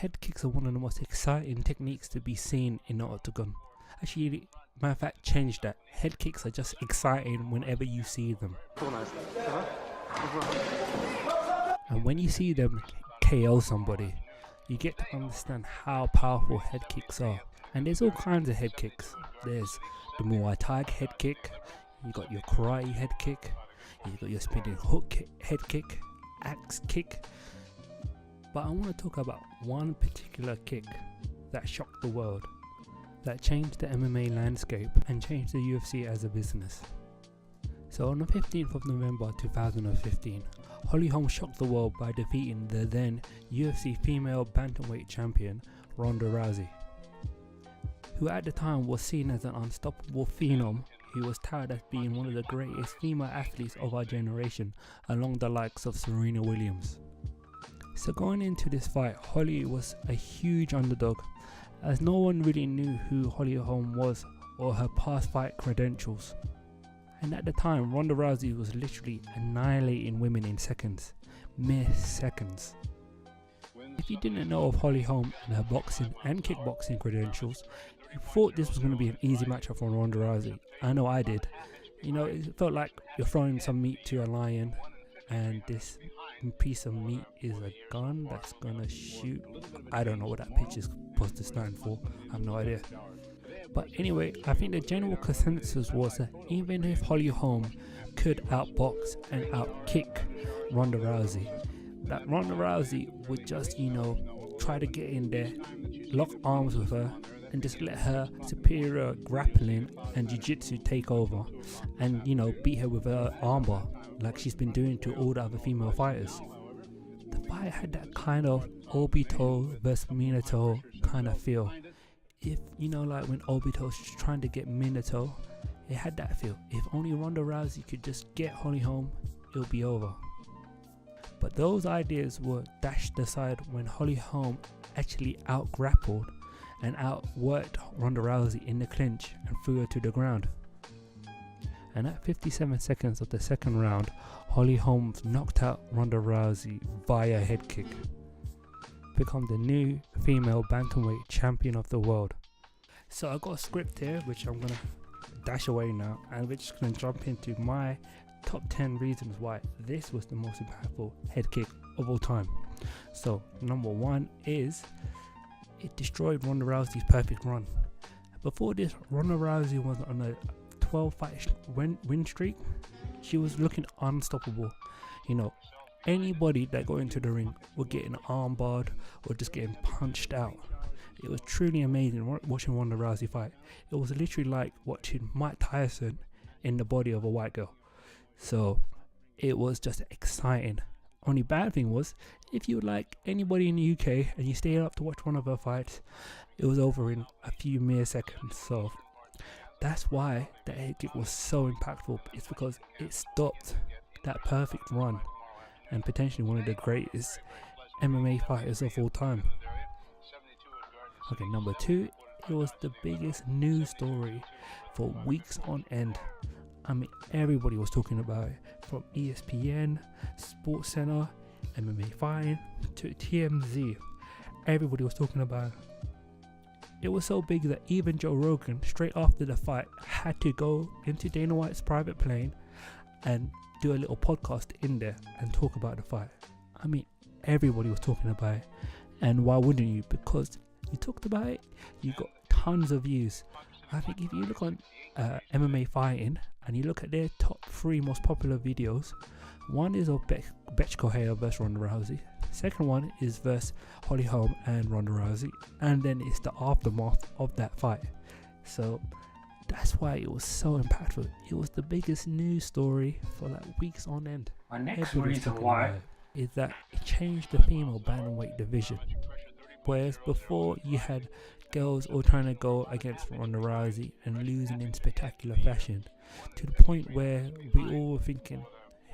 head kicks are one of the most exciting techniques to be seen in the octagon. Actually, matter of fact, change that. Head kicks are just exciting whenever you see them. And when you see them KO somebody, you get to understand how powerful head kicks are. And there's all kinds of head kicks. There's the Muay Thai head kick, you got your karate head kick, you got your spinning hook head kick, axe kick. But I want to talk about one particular kick that shocked the world, that changed the MMA landscape and changed the UFC as a business. So on the 15th of November 2015, Holm shocked the world by defeating the then UFC female bantamweight champion Ronda Rousey, who at the time was seen as an unstoppable phenom who was touted as being one of the greatest female athletes of our generation, along the likes of Serena Williams. So going into this fight, Holly was a huge underdog, as no one really knew who Holm was or her past fight credentials. And at the time, Ronda Rousey was literally annihilating women in seconds, mere seconds. If you didn't know of Holm and her boxing and kickboxing credentials, you thought this was going to be an easy matchup for Ronda Rousey. I know I did. You know, it felt like you're throwing some meat to a lion, and this piece of meat is a gun that's gonna shoot. I don't know what that picture is supposed to stand for. I have no idea. But anyway, I think the general consensus was that even if Holm could outbox and outkick Ronda Rousey, that Ronda Rousey would just, try to get in there, lock arms with her, and just let her superior grappling and jiu-jitsu take over, and beat her with her armbar like she's been doing to all the other female fighters. The fight had that kind of Obito versus Minato kind of feel. If like when Obito's trying to get Minato, it had that feel. If only Ronda Rousey could just get Holm, it'll be over. But those ideas were dashed aside when Holm actually out-grappled and outworked Ronda Rousey in the clinch and threw her to the ground. And at 57 seconds of the second round, Holm knocked out Ronda Rousey via head kick, become the new female bantamweight champion of the world. So I got a script here which I'm gonna dash away now, and we're just gonna jump into my top 10 reasons why this was the most impactful head kick of all time. So number 1 is it destroyed Ronda Rousey's perfect run. Before this, Ronda Rousey was on a 12 fight win streak. She was looking unstoppable. Anybody that got into the ring were getting armbarred or just getting punched out. It was truly amazing watching Ronda Rousey fight. It was literally like watching Mike Tyson in the body of a white girl. So it was just exciting. Only bad thing was, if you were like anybody in the UK and you stayed up to watch one of her fights, it was over in a few mere seconds. So that's why the head kick was so impactful. It's because it stopped that perfect run and potentially one of the greatest MMA fighters of all time. Okay, number 2, it was the biggest news story for weeks on end. I mean, everybody was talking about it, from ESPN, SportsCenter, MMA Fighting, to TMZ. Everybody was talking about it. It was so big that even Joe Rogan, straight after the fight, had to go into Dana White's private plane and do a little podcast in there and talk about the fight. I mean, everybody was talking about it. And why wouldn't you? Because you talked about it, you got tons of views. I think if you look on MMA Fighting and you look at their top 3 most popular videos, one is of Betch Correia versus Ronda Rousey. Second one is versus Holm and Ronda Rousey, and then it's the aftermath of that fight. So that's why it was so impactful. It was the biggest news story for like weeks on end. My next reason why is that it changed the female bantamweight division. Whereas before you had girls all trying to go against Ronda Rousey and losing in spectacular fashion, to the point where we all were thinking,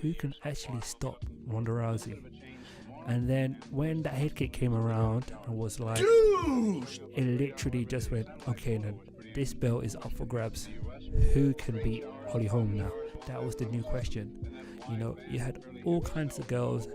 who can actually stop Ronda Rousey? And then when that head kick came around, it was like, it literally just went, okay, then this belt is up for grabs. Who can beat Holm now? That was the new question. You had all kinds of girls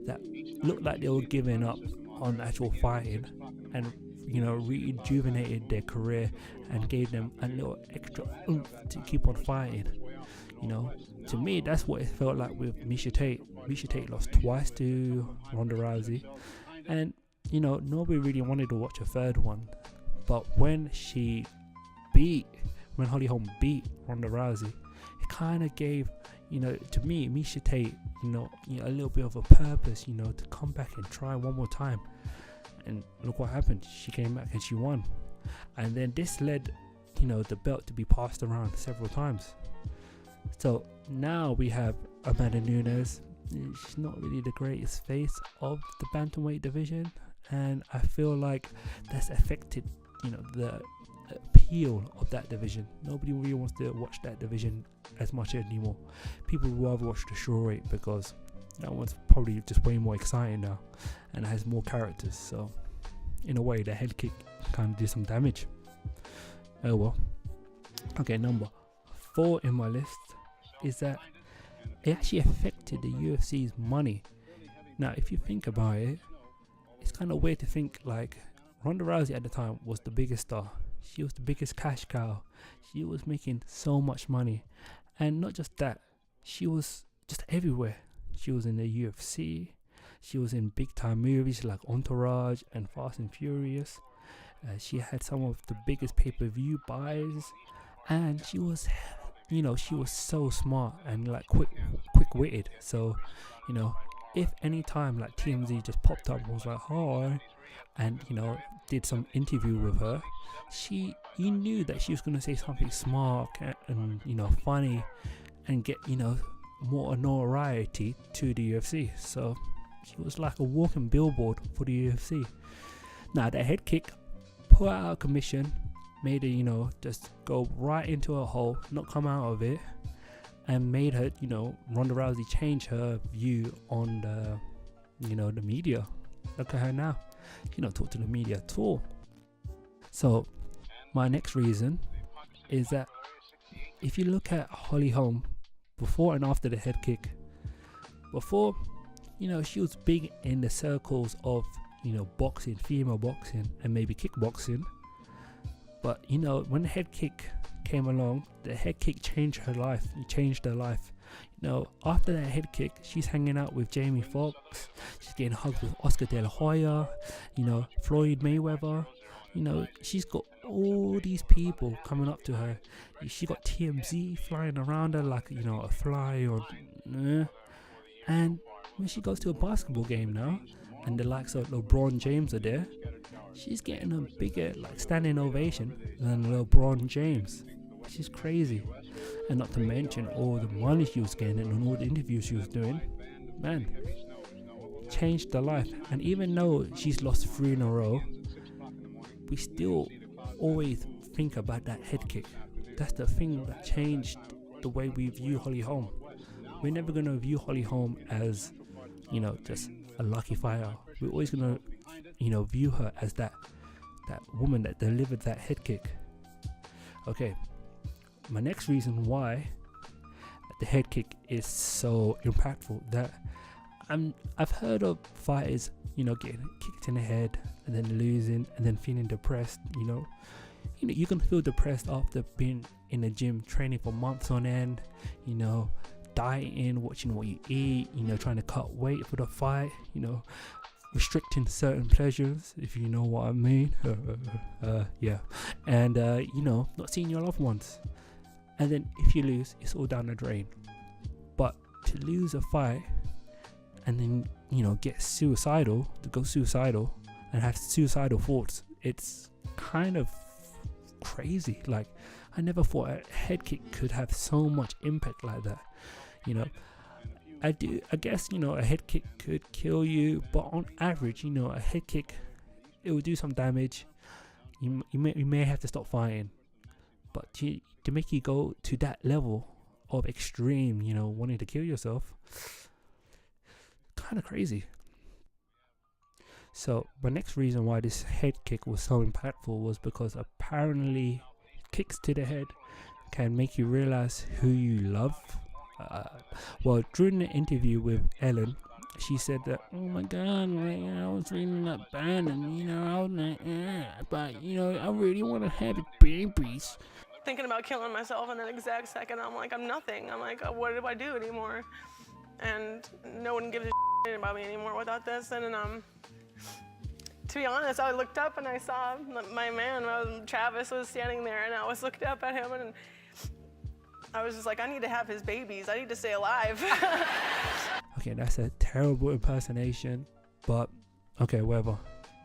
that looked like they were giving up on actual fighting, and rejuvenated their career and gave them a little extra oomph to keep on fighting. To me, that's what it felt like with Miesha Tate. Miesha Tate lost twice to Ronda Rousey, and nobody really wanted to watch a third one. But when Holly Holm beat Ronda Rousey, it kind of gave, to me, Miesha Tate, a little bit of a purpose, to come back and try one more time. And look what happened. She came back and she won. And then this led, the belt to be passed around several times. So now we have Amanda Nunes. She's not really the greatest face of the bantamweight division, and I feel like that's affected, the appeal of that division. Nobody really wants to watch that division as much anymore. People would rather watch the strawweight because that one's probably just way more exciting now and has more characters. So in a way, the head kick kind of did some damage. Oh well. Okay, number 4 in my list is that it actually affected the UFC's money. Now, if you think about it, it's kind of weird to think like Ronda Rousey at the time was the biggest star. She was the biggest cash cow. She was making so much money. And not just that, she was just everywhere. She was in the UFC. She was in big time movies like Entourage and Fast and Furious. She had some of the biggest pay-per-view buys. And she was so smart and like quick-witted. So, if any time like TMZ just popped up and was like, hi, and did some interview with her, you knew that she was going to say something smart and funny and get more notoriety to the UFC. So she was like a walking billboard for the UFC. Now that head kick put out a commission, made her just go right into a hole, not come out of it, and made her Ronda Rousey change her view on the media. Look at her now. She don't talk to the media at all. So my next reason is that if you look at Holly Holm before and after the head kick, before she was big in the circles of boxing, female boxing, and maybe kickboxing. But when the head kick came along, the head kick changed her life. It changed her life. After that head kick, she's hanging out with Jamie Foxx. She's getting hugged with Oscar De La Hoya. Floyd Mayweather. She's got all these people coming up to her. She got TMZ flying around her like a fly or. And when she goes to a basketball game now, and the likes of LeBron James are there, she's getting a bigger standing ovation than LeBron James. She's crazy. And not to mention all the money she was getting and all the interviews she was doing. Man, changed her life. And even though she's lost 3 in a row, we still always think about that head kick. That's the thing that changed the way we view Holly Holm. We're never going to view Holly Holm as just a lucky fighter. We're always going to view her as that woman that delivered that head kick. Okay, my next reason why the head kick is so impactful, that I've heard of fighters getting kicked in the head and then losing and then feeling depressed. You can feel depressed after being in the gym training for months on end, dieting, watching what you eat, trying to cut weight for the fight, restricting certain pleasures, if you know what I mean. Yeah. And not seeing your loved ones. And then if you lose, it's all down the drain. But to lose a fight and then get suicidal, to go suicidal and have suicidal thoughts, it's kind of crazy. Like, I never thought a head kick could have so much impact like that. I guess a head kick could kill you, but on average, a head kick, it will do some damage. You may have to stop fighting, but to make you go to that level of extreme, wanting to kill yourself, kind of crazy. So my next reason why this head kick was so impactful was because apparently kicks to the head can make you realize who you love. Well, during the interview with Ellen, she said that, oh my god, like, I was feeling that bad, and I was like, but I really want to have babies. Thinking about killing myself in that exact second, I'm like, I'm nothing. I'm like, what do I do anymore? And no one gives a shit about me anymore without this. And to be honest, I looked up and I saw my man, Travis, was standing there, and I was looked up at him, and I was just like, I need to have his babies. I need to stay alive. Okay, that's a terrible impersonation, but okay, whatever.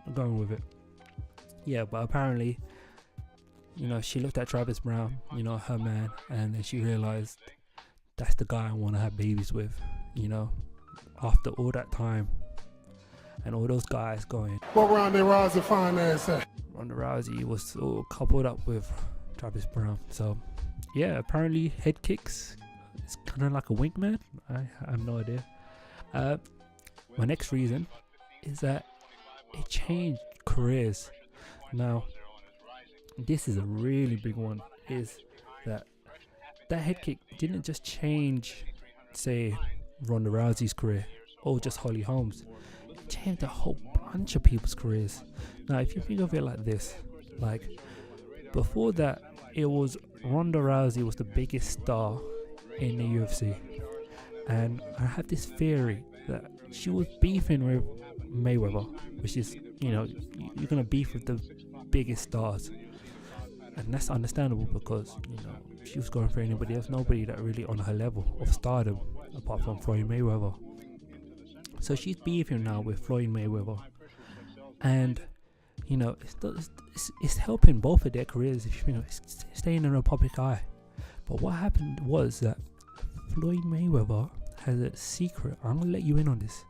I'm going with it. Yeah, but apparently, she looked at Travis Brown, her man, and then she realized that's the guy I want to have babies with, after all that time and all those guys going. What Ronda Rousey finance at? Ronda Rousey was all coupled up with Travis Brown. So, yeah, apparently head kicks is kind of like a wingman. I have no idea. My next reason is that it changed careers. Now, this is a really big one, is that head kick didn't just change, say, Ronda Rousey's career or just Holly Holm's. It changed a whole bunch of people's careers. Now, if you think of it like this, like before that, it was Ronda Rousey was the biggest star in the UFC, and I have this theory that she was beefing with Mayweather, which is, you're gonna beef with the biggest stars. And that's understandable because, she was going for anybody else, nobody that really on her level of stardom apart from Floyd Mayweather. So she's beefing now with Floyd Mayweather. And, it's helping both of their careers, it's staying in the public eye. But what happened was that Floyd Mayweather has a secret. I'm going to let you in on this.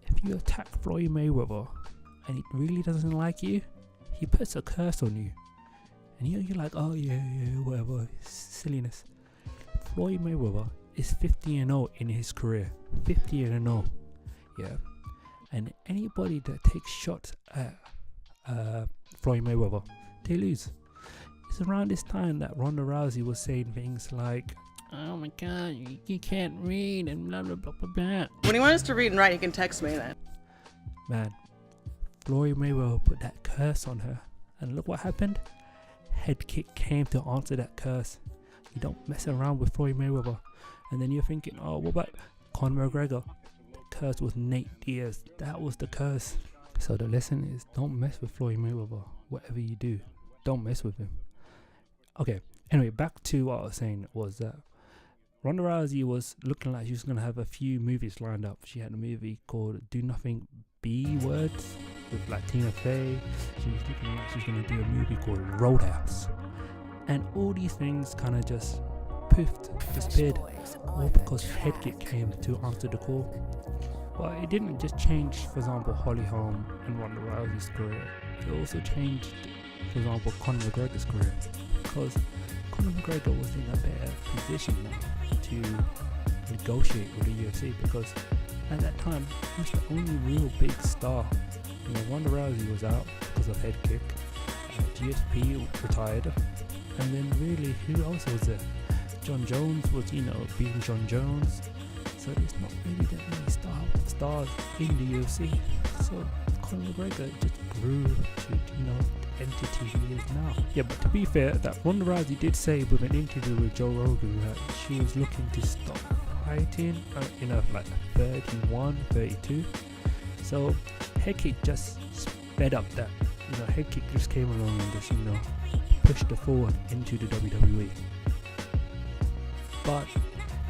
If you attack Floyd Mayweather and he really doesn't like you, he puts a curse on you. And you're like, oh yeah, whatever, silliness. Floyd Mayweather is 50-0 in his career. 50-0, yeah. And anybody that takes shots at Floyd Mayweather, they lose. It's around this time that Ronda Rousey was saying things like, oh my god, you can't read and blah blah blah blah blah. When he wants to read and write, you can text me then. Man, Floyd Mayweather put that curse on her, and look what happened. Head kick came to answer that curse. You don't mess around with Floyd Mayweather. And then you're thinking, oh, what about Conor McGregor? The curse was Nate Diaz. That was the curse. So the lesson is, don't mess with Floyd Mayweather. Whatever you do, don't mess with him. Okay, anyway, back to what I was saying was that Ronda Rousey was looking like she was going to have a few movies lined up. She had a movie called Do Nothing B Words with Tina Fey. She was looking like she was going to do a movie called Roadhouse. And all these things kind of just poofed, disappeared. All because head kick came to answer the call. But it didn't just change, for example, Holly Holm and Ronda Rousey's career. It also changed, for example, Conor McGregor's career. Because Conor McGregor was in a better position now to negotiate with the UFC, because at that time he was the only real big star. Ronda Rousey was out because of head kick. GSP retired, and then really, who else was there? John Jones was, being John Jones. So there's not really that many stars in the UFC. So Conor McGregor just grew to, the entity he is now. Yeah, but to be fair, that Ronda Rousey did say with an interview with Joe Rogan that she was looking to stop fighting, like 31, 32. So head kick just sped up that. Head kick just came along and just, pushed her forward into the WWE. But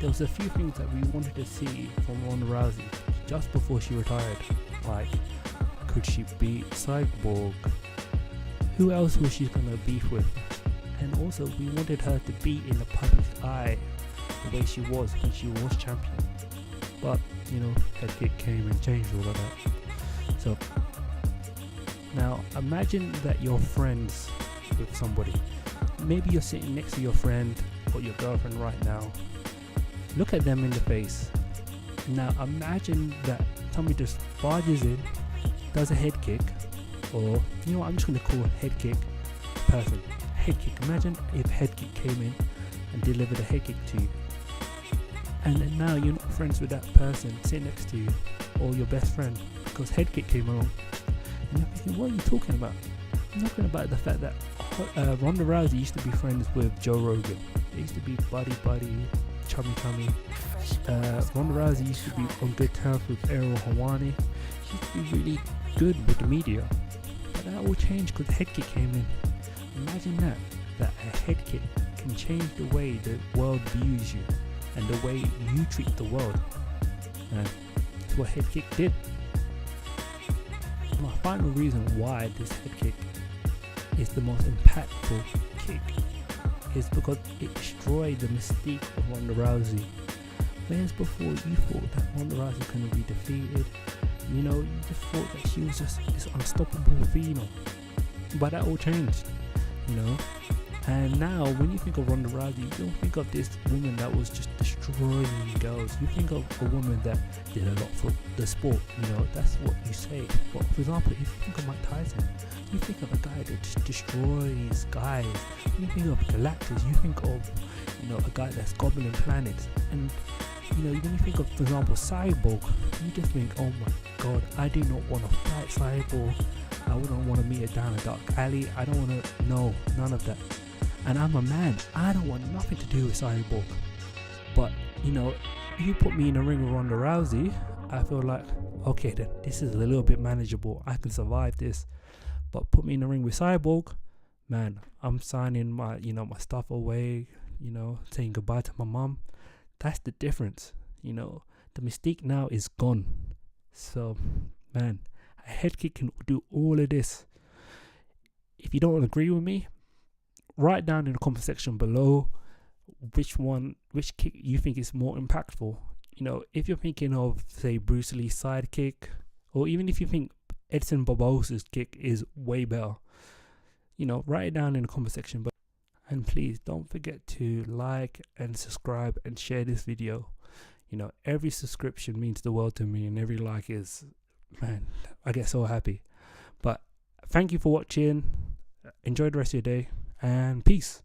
there was a few things that we wanted to see from Ronda Rousey just before she retired. Like, could she beat Cyborg? Who else was she gonna beef with? And also, we wanted her to be in the public eye the way she was when she was champion. But, head kick came and changed all of that. So, now imagine that you're friends with somebody. Maybe you're sitting next to your friend or your girlfriend right now. Look at them in the face. Now imagine that somebody just barges in, does a head kick, or I'm just going to call head kick person. Head kick. Imagine if head kick came in and delivered a head kick to you. and then now you're not friends with that person sitting next to you or your best friend because head kick came along, and you're thinking, what are you talking about? I'm talking about the fact that Ronda Rousey used to be friends with Joe Rogan. They used to be buddy, chummy. Ronda Rousey used to be on good terms with Ariel Helwani. She used to be really good with the media. But that all changed because head kick came in. Imagine that a head kick can change the way the world views you and the way you treat the world. And that's what head kick did. My final reason why this head kick is the most impactful kick is because it destroyed the mystique of Ronda Rousey. Whereas before you thought that Ronda Rousey was going to be defeated, you just thought that she was just this unstoppable phenom. But that all changed, And now when you think of Ronda Rousey, you don't think of this woman that was just destroying girls. You think of a woman that did a lot for the sport, that's what you say. But for example, if you think of Mike Tyson, you think of a guy that just destroys guys. You think of Galactus, you think of, a guy that's gobbling planets. And, when you think of, for example, Cyborg, you just think, oh my god, I do not want to fight Cyborg. I wouldn't want to meet her down a dark alley. I don't want to, no, none of that. And I'm a man, I don't want nothing to do with Cyborg. But, you put me in a ring with Ronda Rousey, I feel like, okay then, this is a little bit manageable. I can survive this. But put me in a ring with Cyborg, man, I'm signing my, my stuff away, saying goodbye to my mum. That's the difference, The mystique now is gone. So, man, a head kick can do all of this. If you don't agree with me, write down in the comment section below which kick you think is more impactful. If you're thinking of, say, Bruce Lee's side kick, or even if you think Edson Barbosa's kick is way better, write it down in the comment section. And please don't forget to like and subscribe and share this video. Every subscription means the world to me, and every like is, man, I get so happy. But thank you for watching. Enjoy the rest of your day, and peace.